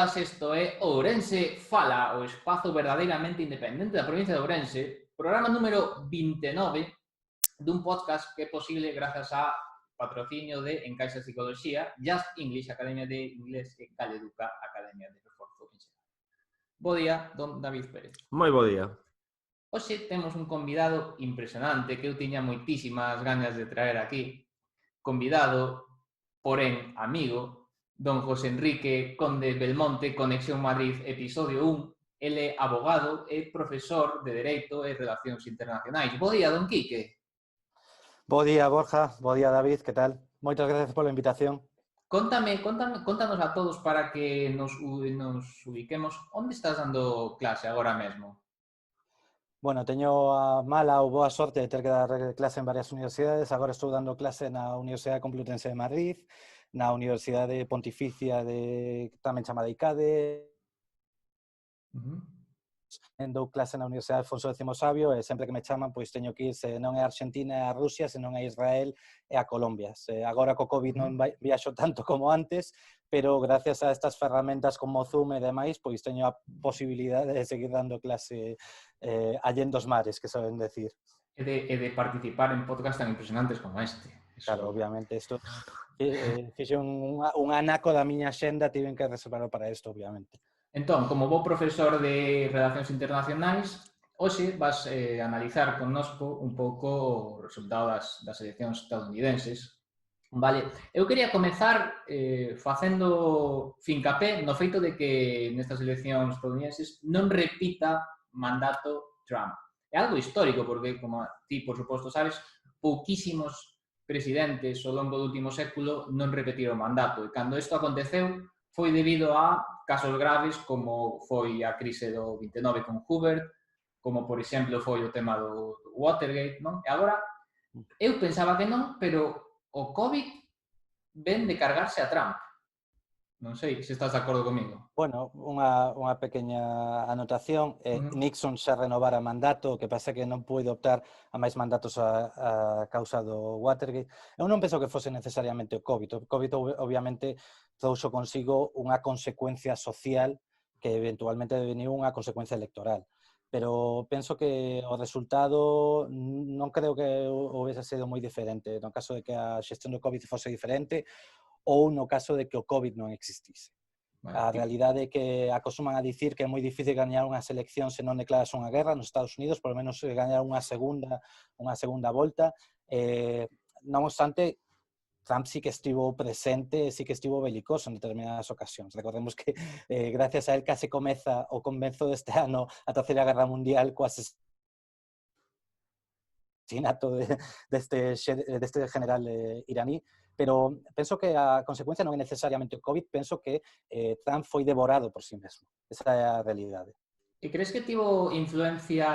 todas, isto é Ourense Fala, o espazo verdadeiramente independente da provincia de Ourense, programa número 29 dun podcast que é posible grazas a patrocinio de Encaixa Psicología, Just English, Academia de Inglés e Caleduca, Academia de Reforzo en Xeral. Bo día, don David Pérez. Moi bo día. Hoxe temos un convidado impresionante que eu tiña moitísimas ganas de traer aquí. Convidado, porén amigo, don José Enrique Conde Belmonte, Conexión Madrid, episodio 1. Ele é abogado e profesor de Dereito e Relacións Internacionais. Bo día, don Quique. Bo día, Borja. Bo día, David. Que tal? Moitas gracias pola invitación. Contanos a todos para que nos ubiquemos. Onde estás dando clase agora mesmo? Bueno, teño a mala ou boa sorte de ter que dar clase en varias universidades. Agora estou dando clase na Universidade Complutense de Madrid, na Universidade Pontificia tamén chamada ICADE, dou clase na Universidade Alfonso X Sabio e sempre que me chaman pois teño que ir, se non é a Argentina é a Rusia, se non é Israel é a Colombia. Agora co COVID non viaxo tanto como antes, pero gracias a estas ferramentas como Zoom e demais, pois teño a posibilidade de seguir dando clase allén dos mares, que saben decir. E de participar en podcast tan impresionantes como este. Eso... Claro, obviamente, isto fixe un anaco da miña xenda, tiven que reservarlo para isto, obviamente. Entón, como bo profesor de Relacións Internacionais, hoxe vas analizar connosco un pouco o resultado das eleccións estadounidenses. Vale, eu quería comezar facendo fincapé no feito de que nestas eleccións estadounidenses non repita mandato Trump. É algo histórico, porque, como ti, por suposto, sabes, pouquísimos presidentes ao longo do último século non repetiron mandato. E cando isto aconteceu, foi debido a casos graves como foi a crise do 29 con Hoover, como, por exemplo, foi o tema do Watergate, non? E agora, eu pensaba que non, pero o COVID ven de cargarse a Trump. Non sei se estás de acordo comigo. Bueno, unha pequena anotación. Nixon xa renovara mandato, o que pasa que non puido optar a máis mandatos a causa do Watergate. Eu non penso que fose necesariamente o COVID. O COVID, obviamente, trouxo consigo unha consecuencia social que eventualmente deveniu unha consecuencia electoral. Pero penso que o resultado non creo que houvese sido moi diferente no caso de que a xestión do COVID fose diferente ou no caso de que o COVID non existise. A realidade é que acostuman a dicir que é moi difícil gañar unhas eleccións se non declaras unha guerra nos Estados Unidos, por lo menos gañar unha segunda volta. Non obstante, Trump sí que estivo presente, sí que estivo belicoso en determinadas ocasións. Recordemos que gracias a él case comeza o convenzo deste ano a Terceira Guerra Mundial co asesinato deste general iraní, pero penso que a consecuencia non é necesariamente o COVID, penso que Trump foi devorado por si mesmo. Esa é a realidade. E crees que tivo influencia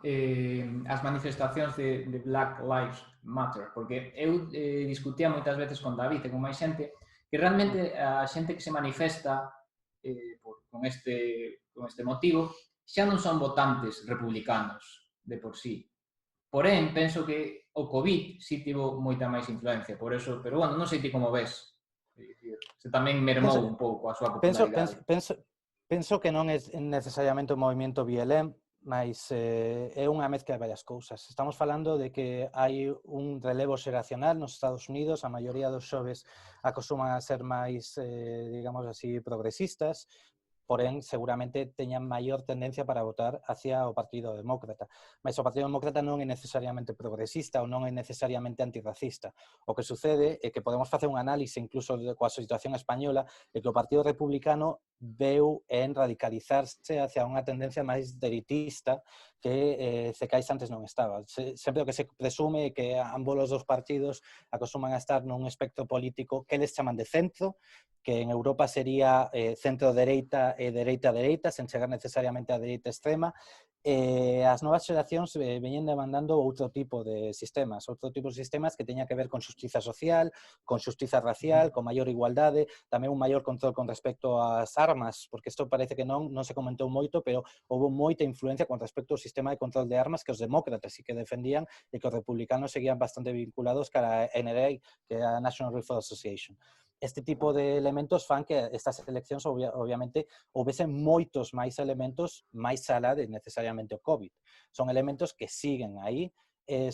as manifestacións de Black Lives Matter? Porque eu discutía moitas veces con David e con máis xente que realmente a xente que se manifesta con este motivo xa non son votantes republicanos de por sí. Porén, penso que o COVID sí tivo moita máis influencia por eso, pero bueno, non sei ti como ves. Se tamén mermou un pouco a súa popularidade. Penso que non é necesariamente o movimento BLM, mas é unha mezcla de varias cousas. Estamos falando de que hai un relevo xeracional nos Estados Unidos, a maioría dos xoves acostuman a ser máis, digamos así, progresistas, porén, seguramente teñan maior tendencia para votar hacia o Partido Demócrata. Mas o Partido Demócrata non é necesariamente progresista ou non é necesariamente antirracista. O que sucede é que podemos facer un análise incluso coa situación española e que o Partido Republicano veu en radicalizarse hacia unha tendencia máis dereitista que cecais antes non estaba. Sempre o que se presume é que ambos os dos partidos acostuman a estar nun espectro político que eles chaman de centro, que en Europa sería centro-dereita e dereita-dereita, sen chegar necesariamente a dereita extrema. As novas xeracións veñen demandando outro tipo de sistemas que teña que ver con xustiza social, con xustiza racial, con maior igualdade, tamén un maior control con respecto ás armas, porque isto parece que non se comentou moito, pero houve moita influencia con respecto ao sistema de control de armas que os demócratas sí que defendían e que os republicanos seguían bastante vinculados cara a NRA, que é a National Rifle Association. este tipo de elementos fan que estas eleccións obviamente houvesen moitos máis elementos máis alá de necesariamente o COVID. Son elementos que siguen aí,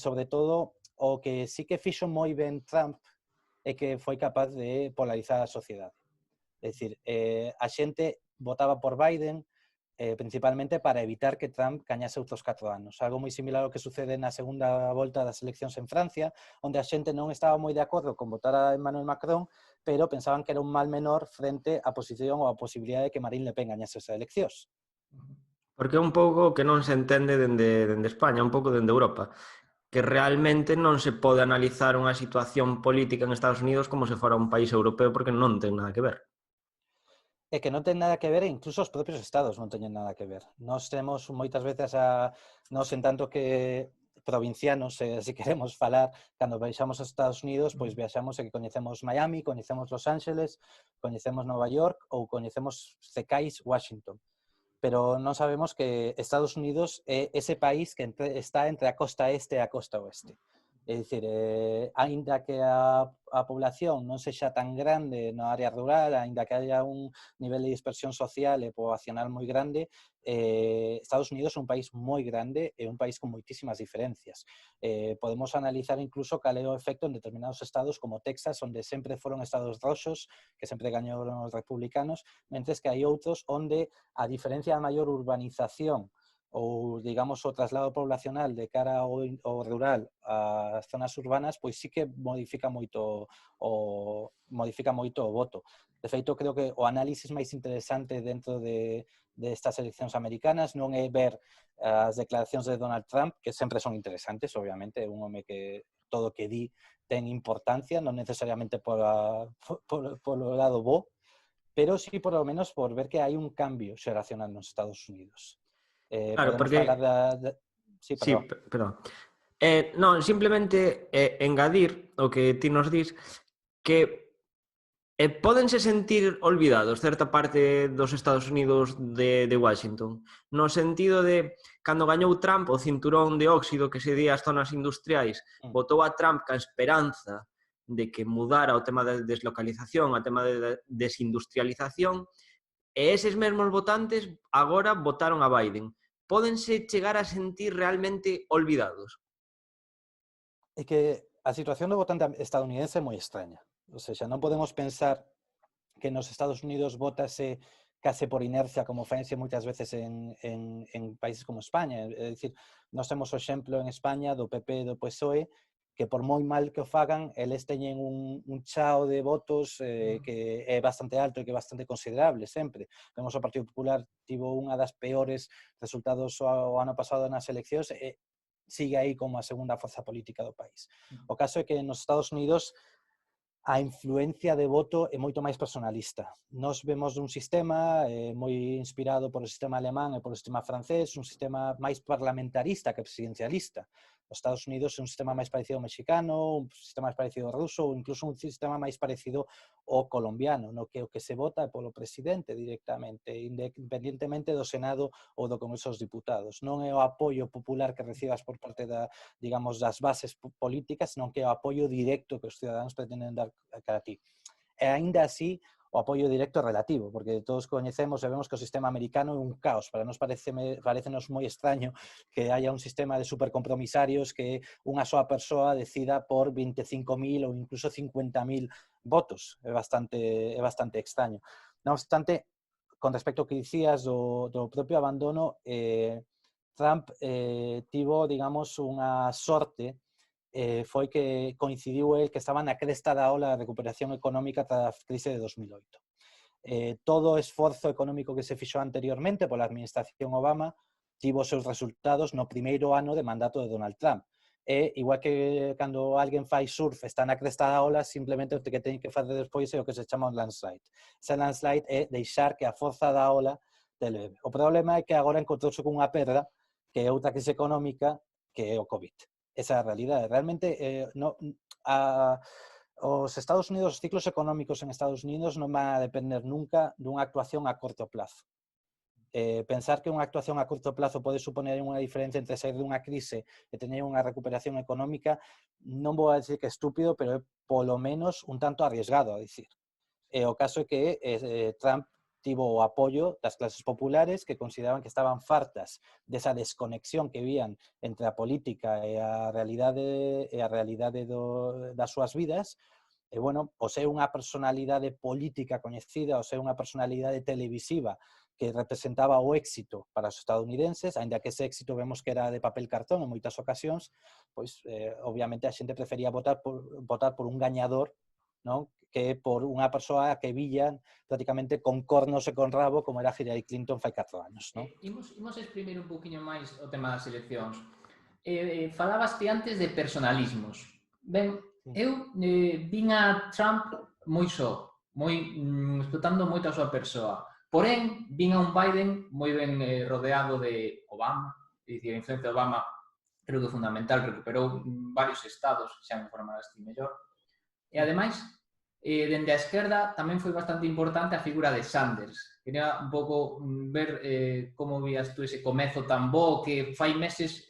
sobre todo o que sí que fixo moi ben Trump é que foi capaz de polarizar a sociedade. É dicir, a xente votaba por Biden principalmente para evitar que Trump gañase outros 4 anos. Algo moi similar ao que sucede na segunda volta das eleccións en Francia, onde a xente non estaba moi de acordo con votar a Emmanuel Macron, pero pensaban que era un mal menor frente á posición ou a posibilidade de que Marine Le Pen gañase esas eleccións. Porque é un pouco que non se entende dende España, un pouco dende Europa, que realmente non se pode analizar unha situación política en Estados Unidos como se fora un país europeo porque non ten nada que ver. É que non ten nada que ver, e incluso os propios estados non teñen nada que ver. Nós temos moitas veces nós en tanto que provincianos, se queremos falar, cando baixamos aos Estados Unidos, pois viaxamos e que coñecemos Miami, coñecemos Los Ángeles, coñecemos Nova York ou coñecemos Secais, Washington. Pero non sabemos que Estados Unidos é ese país que está entre a costa este e a costa oeste. É dicir, aínda que a población non sexa tan grande na área rural, aínda que haya un nivel de dispersión social e poboacional moi grande, Estados Unidos é un país moi grande e un país con moitísimas diferencias. Podemos analizar incluso cal é o efecto en determinados estados como Texas, onde sempre foron estados roxos, que sempre gañaron os republicanos, mentres que hai outros onde a diferencia da maior urbanización ou, digamos, o traslado poblacional de cara ao rural ás zonas urbanas, pois sí que modifica moito o voto. De feito, creo que o análisis máis interesante dentro de estas eleccións americanas non é ver as declaracións de Donald Trump, que sempre son interesantes, obviamente, é un home que todo o que di ten importancia, non necesariamente polo lado bo, pero sí, por lo menos, por ver que hai un cambio xeracional nos Estados Unidos. Claro, podemos porque... falar Sí, perdón. Sí, perdón. Non, simplemente engadir o que ti nos dis que pódense sentir olvidados certa parte dos Estados Unidos de Washington, no sentido de cando gañou Trump o cinturón de óxido que se di ás zonas industriais, votou a Trump ca esperanza de que mudara o tema da deslocalización, o tema da desindustrialización, e eses mesmos votantes agora votaron a Biden. Pódense chegar a sentir realmente olvidados? É que a situación do votante estadounidense é moi extraña. Ou seja, non podemos pensar que nos Estados Unidos votase case por inercia, como faense moitas veces en países como España. É dicir, nós temos o exemplo en España do PP e do PSOE, que por moi mal que o fagan, eles teñen un chao de votos que é bastante alto e que é bastante considerable sempre. Vemos o Partido Popular tivo unha das peores resultados o ano pasado nas eleccións e sigue aí como a segunda forza política do país. O caso é que nos Estados Unidos a influencia de voto é moito máis personalista. Nos vemos un sistema moi inspirado por o sistema alemán e por o sistema francés, un sistema máis parlamentarista que presidencialista. Os Estados Unidos é un sistema máis parecido ao mexicano, un sistema máis parecido ao ruso ou incluso un sistema máis parecido ao colombiano, no que o que se vota é polo presidente directamente, independentemente do Senado ou do Congreso dos Diputados. Non é o apoio popular que recibas por parte digamos, das bases políticas, senón que é o apoio directo que os ciudadanos pretenden dar cara a ti. E aínda así, o apoio directo é relativo, porque todos coñecemos e vemos que o sistema americano é un caos. Para nós parecenos moi extraño que haya un sistema de supercompromisarios que unha soa persoa decida por 25.000 ou incluso 50.000 votos. É bastante extraño. Non obstante, con respecto ao que dicías do propio abandono, Trump tivo, digamos, unha sorte foi que coincidiu el que estaba na cresta da ola de recuperación económica tras a crise de 2008. Todo o esforzo económico que se fixo anteriormente pola administración Obama tivo os seus resultados no primeiro ano de mandato de Donald Trump. Igual que cando alguén fai surf está na cresta da ola, simplemente o que ten que facer despois é o que se chama un landslide. Ese landslide é deixar que a forza da ola te leve. O problema é que agora encontrouse con unha perda, que é outra crise económica, que é o COVID. Esa é a realidade. Realmente, os Estados Unidos, os ciclos económicos en Estados Unidos non van a depender nunca dunha actuación a corto plazo. Pensar que unha actuación a corto plazo pode suponer unha diferencia entre sair dunha crise e tener unha recuperación económica, non vou a decir que é estúpido, pero é polo menos un tanto arriesgado a dicir. E o caso é que Trump tivo o apoio das clases populares que consideraban que estaban fartas desa desconexión que vían entre a política e a realidade das súas vidas. E, bueno, o ser unha personalidade política coñecida, o ser unha personalidade televisiva que representaba o éxito para os estadounidenses, aínda que ese éxito vemos que era de papel cartón en moitas ocasións, pois, obviamente, a xente prefería votar por un gañador, non? Que por unha persoa que villan prácticamente con cornos e con rabo, como era Hillary Clinton fai 4 anos, non? Imos exprimir un poquinho máis o tema das eleccións. Falabas ti antes de personalismos. Ben, eu vin a Trump moi só, explotando moito a súa persoa. Porén, vin a un Biden moi ben rodeado de Obama, é dicir, a influencia de Obama creo que é fundamental, recuperou varios estados, xa me formarás ti mellor. E, ademais, dende a esquerda tamén foi bastante importante a figura de Sanders. Quería un pouco ver como vías tú ese comezo tan bo que fai meses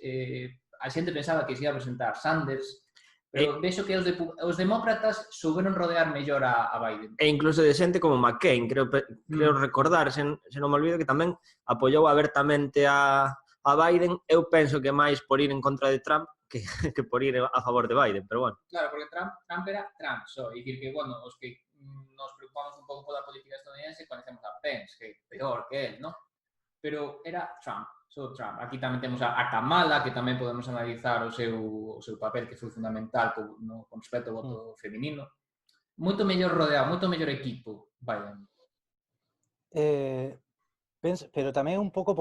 a xente pensaba que se ia presentar Sanders, pero vexo que os demócratas souberon rodear mellor a Biden. E incluso de xente como McCain, creo recordar, se non me olvido, que tamén apoiou abertamente a Biden. Eu penso que máis por ir en contra de Trump que por ir a favor de Biden, pero bueno. Claro, porque Trump era Trump, só. É dicir que, bueno, os que nos preocupamos un pouco pola política estadounidense conhecemos a Pence, que é peor que él, ¿no? Pero era Trump, só Trump. Aquí tamén temos a Kamala, que tamén podemos analizar o seu papel, que foi fundamental con respecto ao voto feminino. Moito mellor rodeado, moito mellor equipo, Biden. Pero tamén un pouco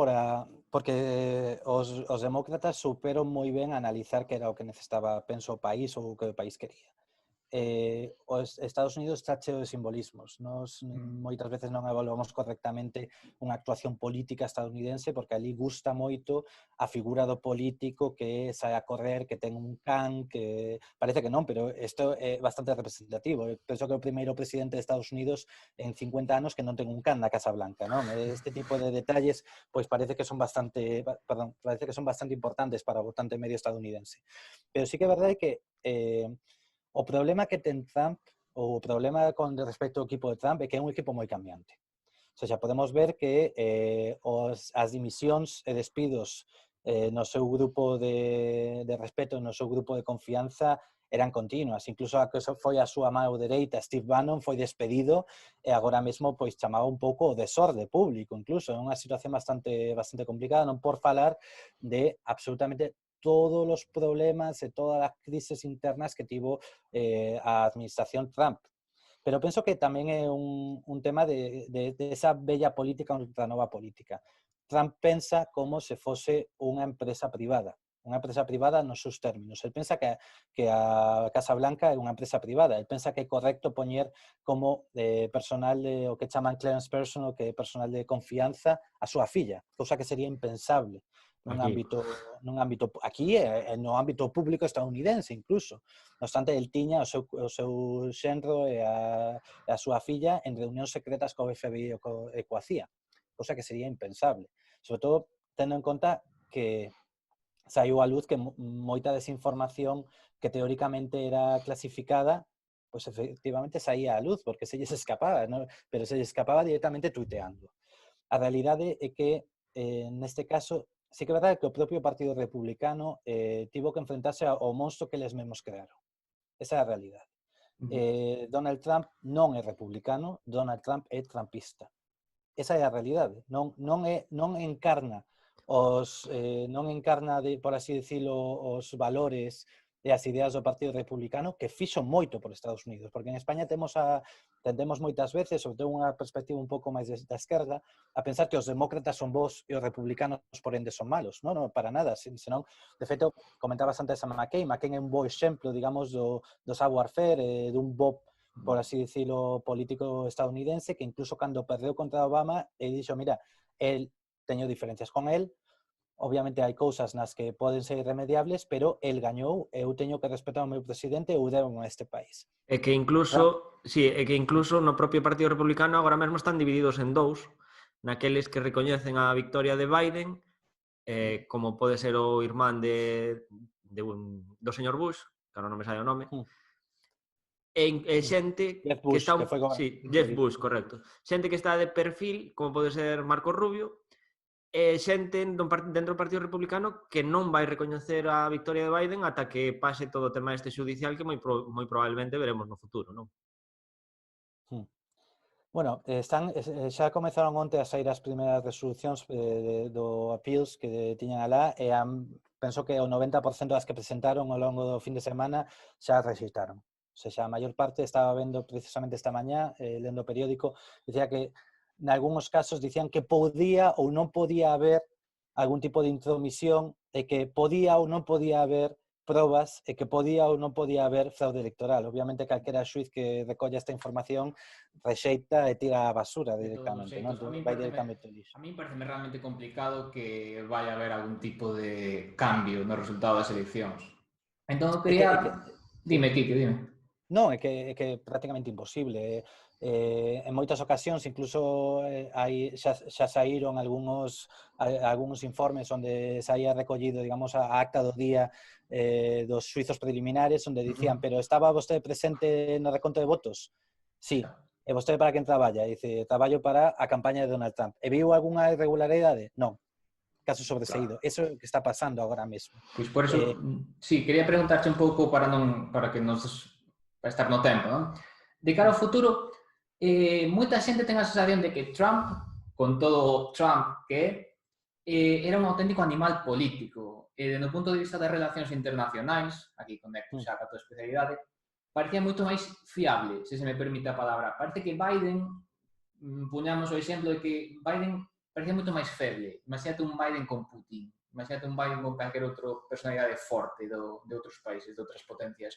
porque os demócratas superon moi ben analizar que era o que necesitaba, penso, o país ou o que o país quería. Os Estados Unidos está cheo de simbolismos. Nos moitas veces non evaluamos correctamente unha actuación política estadounidense porque ali gusta moito a figura do político que sae a correr, que ten un can, que parece que non, pero isto é bastante representativo. Penso que o primeiro presidente de Estados Unidos en 50 anos que non ten un can na Casa Blanca, non? Este tipo de detalles pois parece que son bastante importantes para o votante medio estadounidense. Pero sí que é verdade que o problema que ten Trump, ou o problema con respecto ao equipo de Trump, é que é un equipo moi cambiante. O sea, podemos ver que as dimisións e despidos no seu grupo de respeto, no seu grupo de confianza, eran continuas. Incluso a que foi a súa mão dereita, Steve Bannon, foi despedido e agora mesmo pois chamaba un pouco o desorde público, incluso. É unha situación bastante complicada, non por falar de absolutamente todos os problemas e todas as crises internas que tivo a administración Trump. Pero penso que tamén é un tema de esa bella política contra a nova política. Trump pensa como se fose unha empresa privada nos seus términos. El pensa que a Casa Blanca é unha empresa privada. El pensa que é correcto poñer como personal o que chaman clearance person, o que é personal de confianza, a súa filla, cousa que sería impensable nun ámbito aquí e no ámbito público estadounidense incluso. No obstante, el tiña o seu xenro e a súa filla en reunións secretas co FBI e coa CIA, cosa que sería impensable. Sobre todo, tendo en conta que saiu a luz que moita desinformación que teóricamente era clasificada, pois efectivamente saía a luz, porque se lles escapaba, ¿no? Pero se lles escapaba directamente tuiteando. A realidade é que, neste caso, sí que é verdade que o propio Partido Republicano tivo que enfrentarse ao monstro que eles mesmos crearon. Esa é a realidade. Donald Trump non é republicano, Donald Trump é trumpista. Esa é a realidade. Non encarna por así decirlo, os valores e as ideas do Partido Republicano que fixo moito por Estados Unidos, porque en España tendemos moitas veces, sobre todo unha perspectiva un pouco máis da esquerda, a pensar que os demócratas son bons e os republicanos por ende son malos. Non, para nada, senón, de feito, comentabas antes a McCain é un bo exemplo, digamos, do savoir-faire, dun bo, por así decirlo, político estadounidense, que incluso cando perdeu contra Obama, dixo, mira, teño diferencias con él, obviamente hai cousas nas que poden ser irremediables, pero el gañou e eu teño que respetar o meu presidente e eu debo a este país. É que incluso no propio Partido Republicano agora mesmo están divididos en dous, naqueles que recoñecen a victoria de Biden, como pode ser o irmán do señor Bush, que agora non me sai o nome, xente Jeff que Bush, está que foi sí, Jeff Bush, correcto. Xente que está de perfil, como pode ser Marco Rubio, e xente dentro do Partido Republicano que non vai recoñecer a victoria de Biden ata que pase todo o tema este judicial que moi probablemente veremos no futuro, non? Bueno, xa comezaron onte a sair as primeiras resolucións do appeals que tiñan alá e penso que o 90% das que presentaron ao longo do fin de semana xa rexeitaron. O sea, a maior parte estaba vendo precisamente esta mañá, lendo o periódico, dicía que en algúns casos dicían que podía ou non podía haber algún tipo de intromisión e que podía ou non podía haber probas e que podía ou non podía haber fraude electoral. Obviamente, calquera xuiz que recolla esta información rexeita e tira a basura De todos os directamente, non? xeitos, Vai directamente ao lixo. a mí pareceme realmente complicado que vai haber algún tipo de cambio no resultado das eleccións. Entón, eu quería... Dime, Quique, dime. Non, é que prácticamente imposible. En moitas ocasións, incluso xa saíron algúns informes onde saía recollido, digamos, a acta do día dos xuizos preliminares, onde dicían, pero estaba vostede presente no reconto de votos? Sí. E vostede para quen traballa? Dice, traballo para a campaña de Donald Trump. E viu algunha irregularidade? Non. Caso sobreseído. Eso é o que está pasando agora mesmo. Pois por eso, sí, quería preguntarte un pouco para que para estar no tempo, non? De cara ao futuro, moita xente ten a sensación de que Trump, con todo Trump que era un auténtico animal político. E, dende o punto de vista das relacións internacionais, aquí conecto xa a tua especialidade, parecía moito máis fiable, se me permite a palabra. Parece que Biden, puñamos o exemplo de que Biden parecía moito máis feble. Imagínate un Biden con Putin. Imagínate un Biden con calquer outra personalidade forte de outros países, de outras potencias.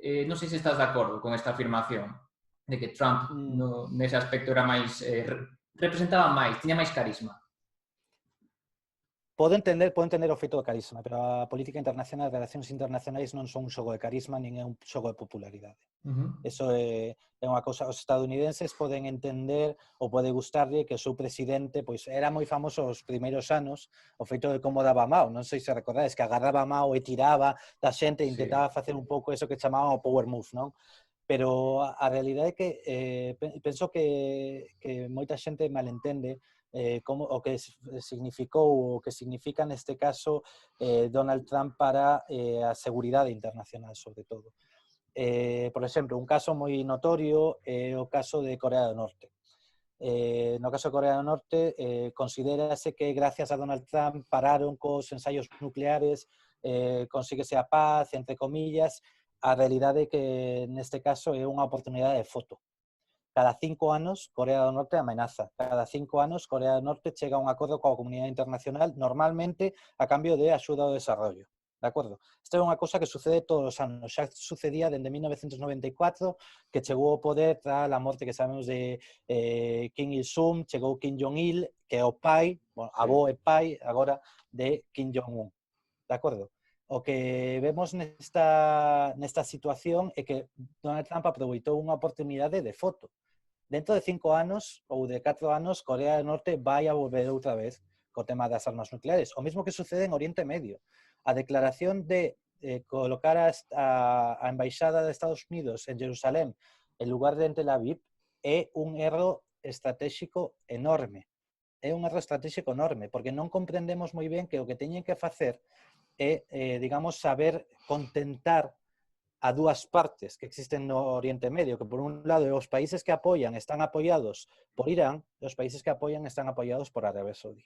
Non sei se estás de acordo con esta afirmación de que Trump nese aspecto era máis... representaba máis, tiña máis carisma. Podo entender o feito do carisma, pero a política internacional, as relacións internacionais non son un xogo de carisma, nin é un xogo de popularidade. Eso é unha cousa, os estadounidenses poden entender ou pode gustarlle que o seu presidente pois era moi famoso os primeiros anos o feito de como daba Mao, non sei se recordades que agarraba Mao e tiraba da xente e intentaba facer un pouco eso que chamaban o power move, non? Pero a realidade é que penso que moita xente malentende como o que significou o que significa neste caso Donald Trump para a seguridade internacional, sobre todo. Por exemplo, un caso moi notorio é o caso de Corea do Norte. No caso de Corea do Norte, considérase que gracias a Donald Trump pararon cos ensaios nucleares, consíguese a paz, entre comillas. A realidade é que neste caso é unha oportunidade de foto. Cada 5 anos, Corea do Norte amenaza. Cada 5 anos, Corea do Norte chega a un acordo coa comunidade internacional, normalmente a cambio de axuda ao desarrollo. De acordo? Isto é unha cosa que sucede todos os anos. Xa sucedía dende 1994, que chegou ao poder tras a morte que sabemos de Kim Il-sung, chegou Kim Jong-il, que é o pai, bueno, avó e pai, agora, de Kim Jong-un. De acordo? O que vemos nesta situación é que Donald Trump aproveitou unha oportunidade de foto. Dentro de 5 anos ou de 4 anos, Corea do Norte vai a volver outra vez co tema das armas nucleares. O mesmo que sucede en Oriente Medio. A declaración de colocar a embaixada de Estados Unidos en Jerusalén en lugar de en Tel Aviv é un erro estratégico enorme. É un erro estratégico enorme, porque non comprendemos moi ben que o que teñen que facer é, digamos, saber contentar a dúas partes que existen no Oriente Medio, que por un lado os países que apoian están apoiados por Irán e os países que apoian están apoiados por Arabia Saudí.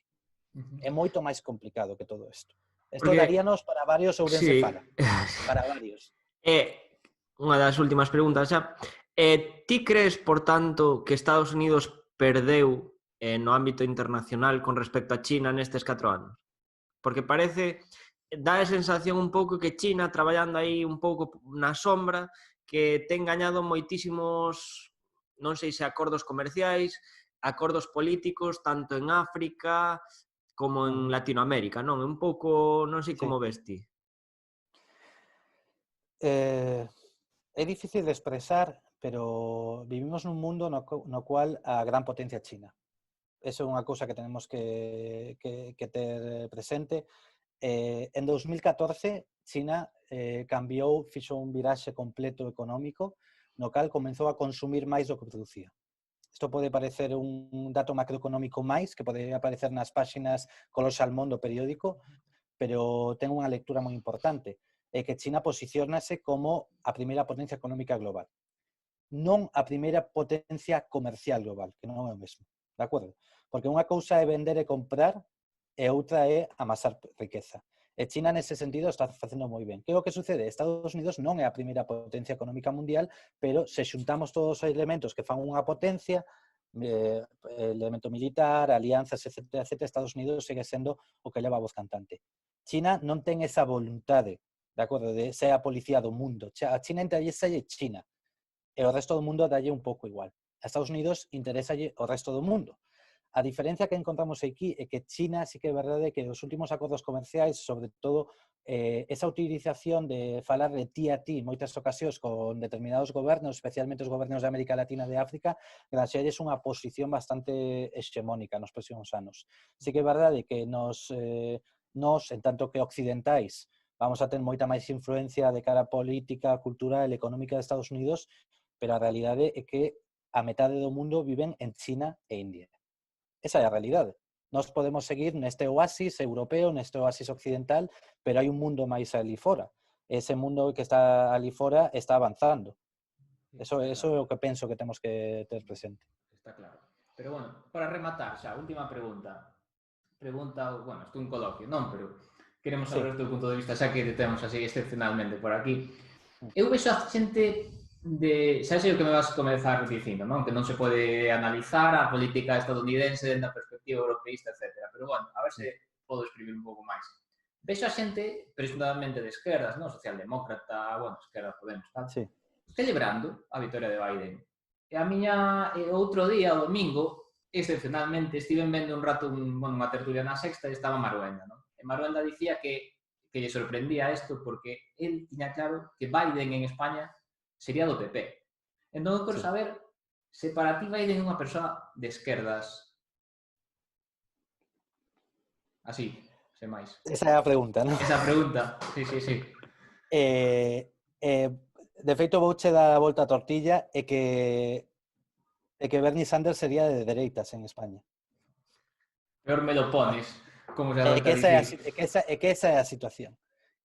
É moito máis complicado que todo isto. Isto daríanos para varios Ourense Fala. Para varios. Unha das últimas preguntas xa. Ti crees, por tanto, que Estados Unidos perdeu no ámbito internacional con respecto a China nestes 4 anos? Porque parece... dá a sensación un pouco que China, traballando aí un pouco na sombra, que ten gañado moitísimos, non sei se acordos comerciais, acordos políticos, tanto en África como en Latinoamérica, non? É un pouco, non sei como ves ti. É difícil de expresar, pero vivimos nun mundo no cual a gran potencia China. Eso é unha cousa que tenemos que ter presente. En 2014, China cambiou, fixo un viraxe completo económico, no cal comenzou a consumir máis do que producía. Isto pode parecer un dato macroeconómico máis, que pode aparecer nas páxinas color salmón do periódico, pero ten unha lectura moi importante, é que China posiciónase como a primeira potencia económica global. Non a primeira potencia comercial global, que non é o mesmo, de acordo? Porque unha cousa é vender e comprar e outra é amasar riqueza. E China, nese sentido, está facendo moi ben. Que é o que sucede? Estados Unidos non é a primeira potencia económica mundial, pero se xuntamos todos os elementos que fan unha potencia, elemento militar, alianzas, etc., Estados Unidos segue sendo o que leva a voz cantante. China non ten esa voluntade, de acordo, de ser a policía do mundo. A China interesa China, e o resto do mundo dalle un pouco igual. A Estados Unidos interesalle o resto do mundo. A diferencia que encontramos aquí é que China sí que é verdade que os últimos acordos comerciais, sobre todo esa utilización de falar de ti a ti moitas ocasións con determinados gobernos, especialmente os gobernos de América Latina e de África, granxelles unha posición bastante hexemónica nos próximos anos. Sí que é verdade que nos, en tanto que occidentais, vamos a ter moita máis influencia de cara política, cultural e económica de Estados Unidos, pero a realidade é que a metade do mundo viven en China e India. Esa é a realidade. Nós podemos seguir neste oasis europeo, neste oasis occidental, pero hai un mundo máis ali fora. Ese mundo que está ali fora está avanzando. Eso é o que penso que temos que ter presente. Está claro. Pero bueno, para rematar xa, última pregunta. Bueno, isto é un coloquio, non, pero queremos saber o teu punto de vista, xa que te temos así excepcionalmente por aquí. Eu vexo a xente xa sei o que me vas comezar dicindo, non? Que non se pode analizar a política estadounidense na perspectiva europeísta, etc. Pero, bueno, a ver se podo escribir un pouco máis. Vexo a xente, presuntamente de esquerdas, non? Socialdemócrata, bueno, esquerda Podemos, tal? Sí. Celebrando a vitória de Biden. E a miña, outro día, o domingo, excepcionalmente, estiven vendo un rato unha tertulia na Sexta e estaba Maruenda, non? E Maruenda dicía que lle sorprendía isto porque el tiña claro que Biden en España sería do PP. Entón, eu quero saber se para ti Biden é unha persoa de esquerdas. Así, sen máis. Esa é a pregunta, non? Esa pregunta, sí. De feito, vouche dar a volta a tortilla e que Bernie Sanders sería de dereitas en España. Peor me lo pones, como se É adapta a dicir. que esa é a situación.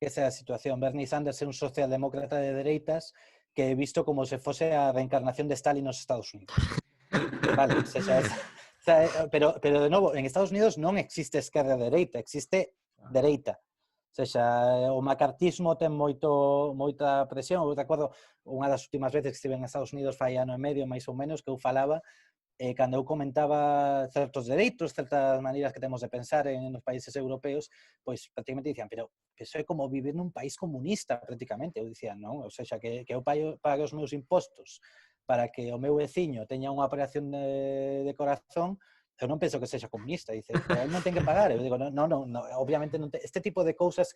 Esa é a situación. Bernie Sanders é un socialdemócrata de dereitas que é visto como se fose a reencarnación de Stalin nos Estados Unidos. Vale, pero de novo, en Estados Unidos non existe esquerda e dereita, existe dereita. O macartismo ten moita presión. Eu recordo unha das últimas veces que estive en Estados Unidos fai ano e medio, máis ou menos, que eu falaba cando eu comentaba certos dereitos, certas maneiras que temos de pensar nos países europeos, pois prácticamente dicían, pero eso é como vivir nun país comunista, prácticamente. Eu dicía, non, ou seja, que eu pague os meus impostos para que o meu veciño teña unha operación de corazón, eu non penso que sexa comunista. Dice, pero ele non ten que pagar. Eu digo, non, obviamente non ten. Este tipo de cousas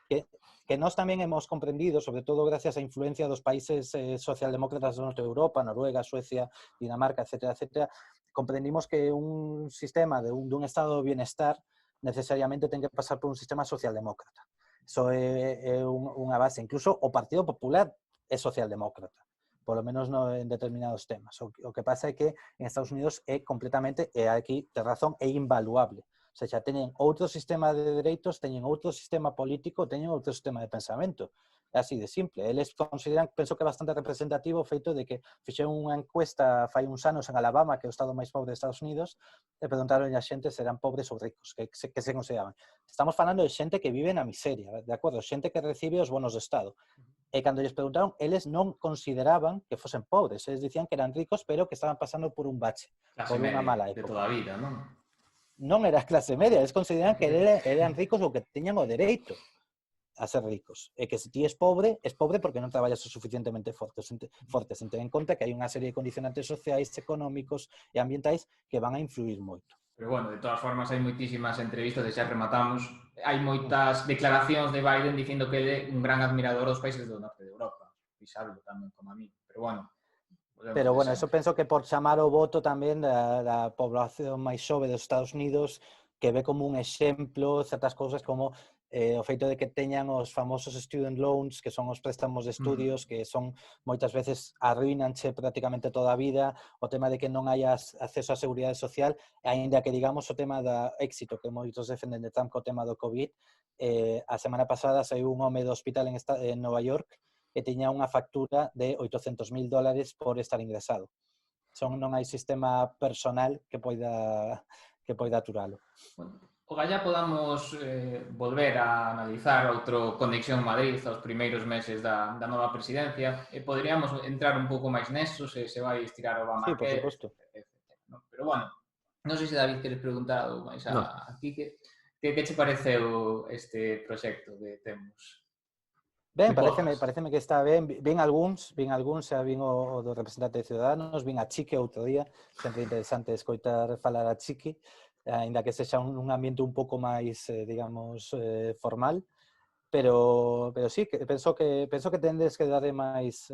que nós tamén hemos comprendido, sobre todo gracias á influencia dos países socialdemócratas do norte de Europa, Noruega, Suecia, Dinamarca, etc., comprendimos que un sistema dun estado de bienestar necesariamente ten que pasar por un sistema socialdemócrata. Iso é unha base. Incluso o Partido Popular é socialdemócrata, polo menos en determinados temas. O que pasa é que en Estados Unidos é completamente, e aquí ten razón, é invaluable. O sea, teñen outro sistema de dereitos, teñen outro sistema político, teñen outro sistema de pensamento. É así de simple. Eles consideran, penso que é bastante representativo o feito de que fixeron unha encuesta fai uns anos en Alabama, que é o estado máis pobre de Estados Unidos, e preguntaron a xente se eran pobres ou ricos, que se consideraban. Estamos falando de xente que vive na miseria, de acordo? Xente que recibe os bonos do Estado. E cando lles preguntaron, eles non consideraban que fosen pobres. Eles dicían que eran ricos, pero que estaban pasando por un bache, por unha mala época. De toda a vida, non? Non era clase media, eles consideran que eran ricos ou que teñan o dereito a ser ricos. E que se ti és pobre porque non traballas o suficientemente fortes. Ten en conta que hai unha serie de condicionantes sociais, económicos e ambientais que van a influir moito. Pero, bueno, de todas formas, hai moitísimas entrevistas, e xa rematamos. Hai moitas declaracións de Biden dicindo que ele é un gran admirador dos países do norte de Europa. Pisarlo tamén, como a mí. Pero, bueno, Pero, bueno, eso penso que por chamar o voto tamén da población máis xove dos Estados Unidos, que ve como un exemplo certas cousas como o feito de que teñan os famosos student loans, que son os préstamos de estudios, que son moitas veces arruinanche prácticamente toda a vida, o tema de que non hai acceso á seguridade social, aínda que digamos o tema da éxito que moitos defenden de Trump co tema do COVID, a semana pasada saiu un home do hospital en Nova York que tiña unha factura de $800,000 por estar ingresado. Non hai sistema personal que poida aturalo. Bueno, ojalá podamos volver a analizar outro Conexión Madrid aos primeiros meses da nova presidencia e poderíamos entrar un pouco máis neso se vai estirar Sí, por Obamacare, suposto. etc. ¿no? Pero bueno, non sei se David queres preguntar algo máis No. a Quique. Que che pareceu este proxecto que temos? Ben, De podcast. pareceme que está ben. Vin algúns, xa vin o do representante de Ciudadanos, vin a Chique outro día, sempre interesante escoitar falar a Chiqui, aínda que sexa un ambiente un pouco máis, digamos, formal, pero sí, que penso que tendes que darlle máis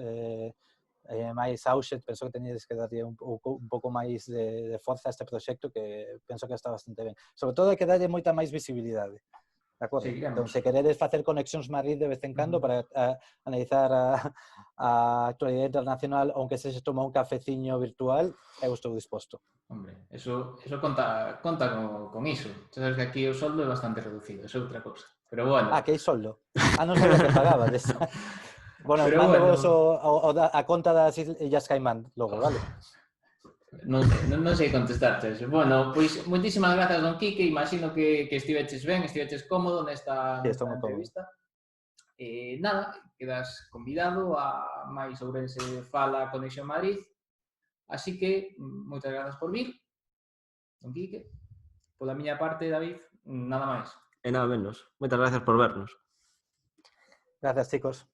auxe, penso que teñedes que darlle un pouco máis de forza a este proxecto que penso que está bastante ben. Sobre todo hai que darlle moita máis visibilidade. De acordo? Entón, se queredes facer conexións Madrid de vez en cando para analizar a actualidade internacional, aunque se toma un cafeciño virtual, eu estou disposto. Hombre, eso conta con iso. Xa sabes que aquí o soldo é bastante reducido, é outra cousa. Pero bueno. Que hai soldo. Non sabía que pagabades. Bueno, mando vos a conta das Illas Caimán logo, vale? Non sei contestarte eso. Bueno, pois moitísimas grazas, don Quique. Imagino que estiveches ben, estiveches cómodo nesta entrevista. Nada, quedas convidado a máis Ourense Fala Conexión Madrid. Así que, moitas grazas por vir, don Quique. Pola miña parte, David, nada máis. E nada menos. Moitas gracias por vernos. Gracias, chicos.